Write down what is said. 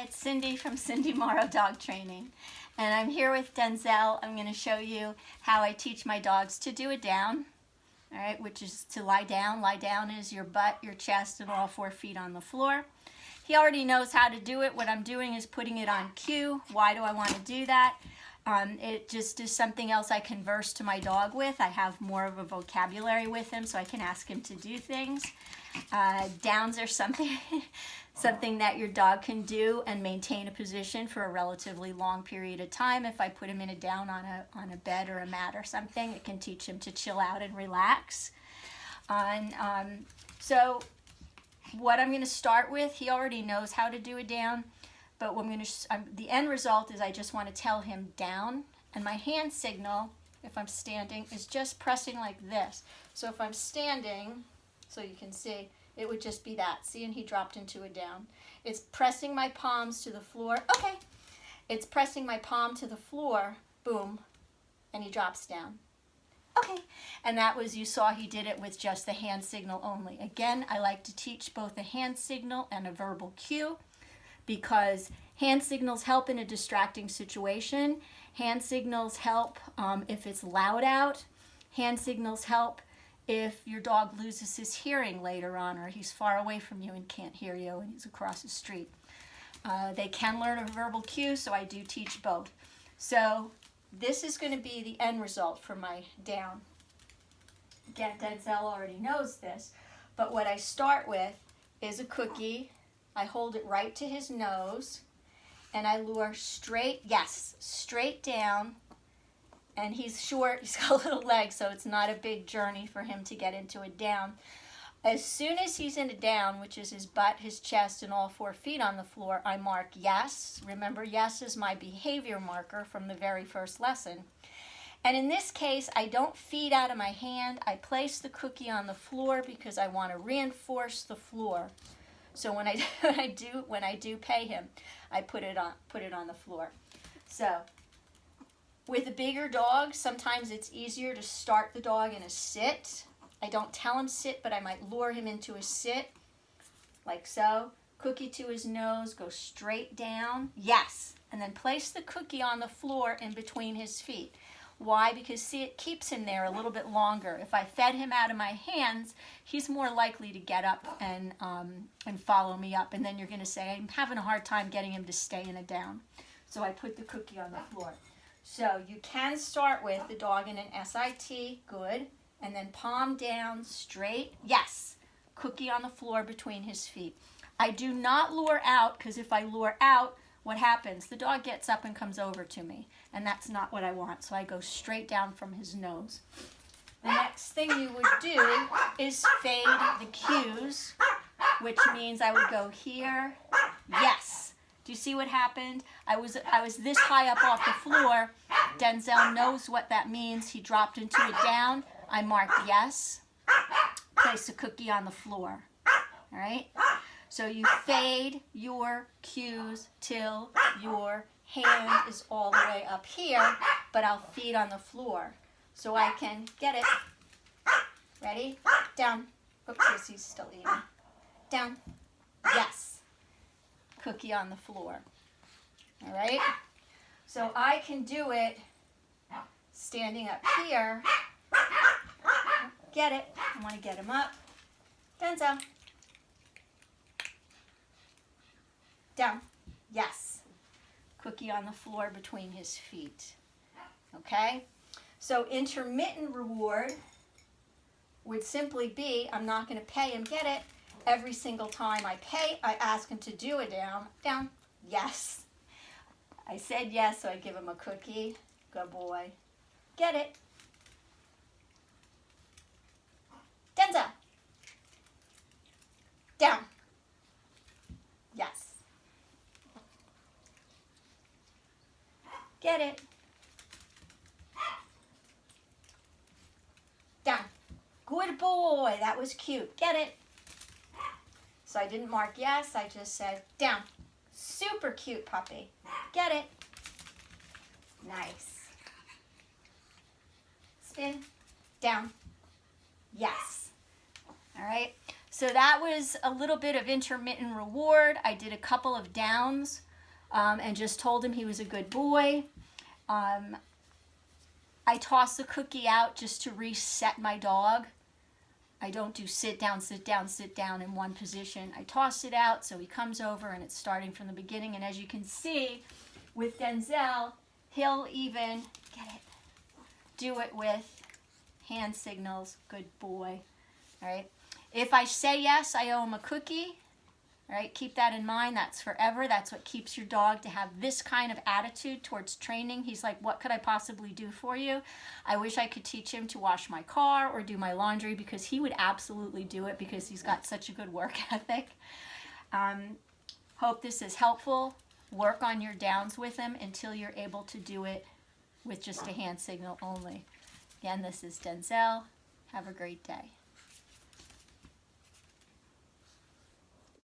Hi, it's Cindy from Cindy Morrow Dog Training, and I'm here with Denzel. I'm going to show you how I teach my dogs to do a down, all right, which is to lie down. Lie down is your butt, your chest, and all 4 feet on the floor. He already knows how to do it. What I'm doing is putting it on cue. Why do I want to do that? It just is something else I converse to my dog with. I have more of a vocabulary with him, so I can ask him to do things. Downs are something that your dog can do and maintain a position for a relatively long period of time. If I put him in a down on a bed or a mat or something, it can teach him to chill out and relax. So what I'm going to start with, he already knows how to do a down, but what the end result is I just want to tell him down, and my hand signal, if I'm standing, is just pressing like this. So if I'm standing, so you can see, it would just be that. See, and he dropped into a down. It's pressing my palms to the floor. Okay. It's pressing my palm to the floor. Boom. And he drops down. Okay. And that was, you saw he did it with just the hand signal only. Again, I like to teach both a hand signal and a verbal cue because hand signals help in a distracting situation. Hand signals help if it's loud out. Hand signals help if your dog loses his hearing later on, or he's far away from you and can't hear you and he's across the street. They can learn a verbal cue, so I do teach both. So this is going to be the end result for my down. Again, Denzel already knows this, but what I start with is a cookie. I hold it right to his nose, and I lure straight, yes, straight down. And he's short, he's got little legs, so it's not a big journey for him to get into a down. As soon as he's in a down, which is his butt, his chest, and all 4 feet on the floor, I mark yes. Remember, yes is my behavior marker from the very first lesson. And in this case, I don't feed out of my hand. I place the cookie on the floor because I want to reinforce the floor. So when I do pay him, I put it on the floor. So with a bigger dog, sometimes it's easier to start the dog in a sit. I don't tell him sit, but I might lure him into a sit, like so. Cookie to his nose, go straight down, yes. And then place the cookie on the floor in between his feet. Why? Because see, it keeps him there a little bit longer. If I fed him out of my hands, he's more likely to get up and follow me up. And then you're going to say, I'm having a hard time getting him to stay in a down. So I put the cookie on the floor. So you can start with the dog in an SIT, good, and then palm down, straight, yes, cookie on the floor between his feet. I do not lure out, because if I lure out, what happens? The dog gets up and comes over to me, and that's not what I want, so I go straight down from his nose. The next thing you would do is fade the cues, which means I would go here, yes. Do you see what happened? I was this high up off the floor. Denzel knows what that means. He dropped into it down. I marked yes. Place the cookie on the floor. All right? So you fade your cues till your hand is all the way up here, but I'll feed on the floor. So I can get it. Ready? Down. Oops, he's still eating. Down. Yes. Cookie on the floor. All right? So I can do it standing up here. Get it. I want to get him up. Denzel. Down. Yes. Cookie on the floor between his feet. Okay? So intermittent reward would simply be, I'm not going to pay him, get it. Every single time I pay, I ask him to do a down, down, yes. I said yes, so I give him a cookie. Good boy. Get it. Denzel. Down. Yes. Get it. Down. Good boy. That was cute. Get it. So I didn't mark yes, I just said down. Super cute puppy. Get it? Nice. Spin. Down. Yes. All right. So that was a little bit of intermittent reward. I did a couple of downs and just told him he was a good boy. I toss the cookie out just to reset my dog. I don't do sit down, sit down, sit down in one position. I toss it out so he comes over and it's starting from the beginning. And as you can see with Denzel, he'll even do it with hand signals. Good boy. All right. If I say yes, I owe him a cookie. All right, keep that in mind. That's forever. That's what keeps your dog to have this kind of attitude towards training. He's like, what could I possibly do for you? I wish I could teach him to wash my car or do my laundry, because he would absolutely do it because he's got such a good work ethic. Hope this is helpful. Work on your downs with him until you're able to do it with just a hand signal only. Again, this is Denzel. Have a great day.